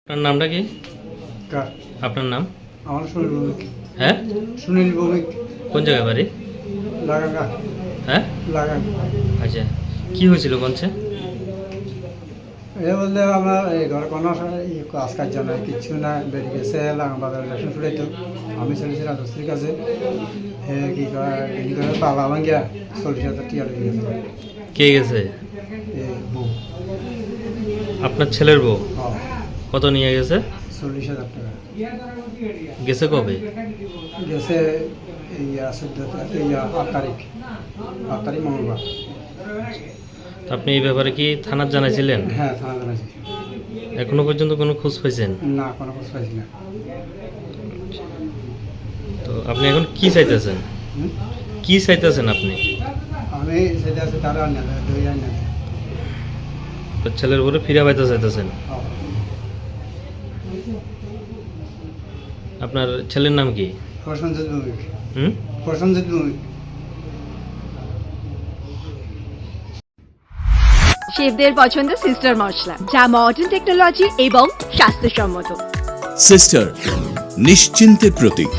আপনার নামটা কি? কার? আপনার নাম? আমার সুনীল ভৌমিক। হ্যাঁ, সুনীল ভৌমিক। কোন জায়গায় বাড়ি? লাগাঙ্গা। হ্যাঁ, লাগাঙ্গা। আচ্ছা, কি হয়েছিল কোনছে? এ বলতে আমার এই ঘর কোনো কাজ কাজ নয়, কিচ্ছু না, বেরিয়ে গেছে লাগান বাজার ইলেকশন ছুটাইতো। আমি চলেছি রাজশ্রীর কাছে, কি করে পালা ভাঙ্গিয়া 40,000 টিয়া লেগে গেছে। কে গেছে? এই বউ। আপনার ছেলের বউ? হ্যাঁ, কত নিয়ে গেছে? 40,000 টাকা। গেছে কবে? গেছে এই 8 তারিখ, 8 তারিখ মঙ্গলবার। আপনি এই ব্যাপারে কি থানার জানাইছিলেন? হ্যাঁ, থানা জানাইছি। এখনো পর্যন্ত কোনো খোঁজ পাইছেন? না, কোনো খোঁজ পাইছি না। তো আপনি এখন কি চাইতেছেন? হুম? কি চাইতেছেন আপনি? আমি সেটা আছে তারা আনে দেয়, দই আনে দেয়। তো ছেলের বউরে ফিরে পাইতে চাইতেছেন? হ্যাঁ। আপনার ছেলের নাম কি? প্রসেনজিৎ ভৌমিক। হুম? প্রসেনজিৎ ভৌমিক। শেফদের পছন্দ সিস্টার মশলা, যা মডার্ন টেকনোলজি এবং স্বাস্থ্যসম্মত। সিস্টার নিশ্চিন্তের প্রতীক।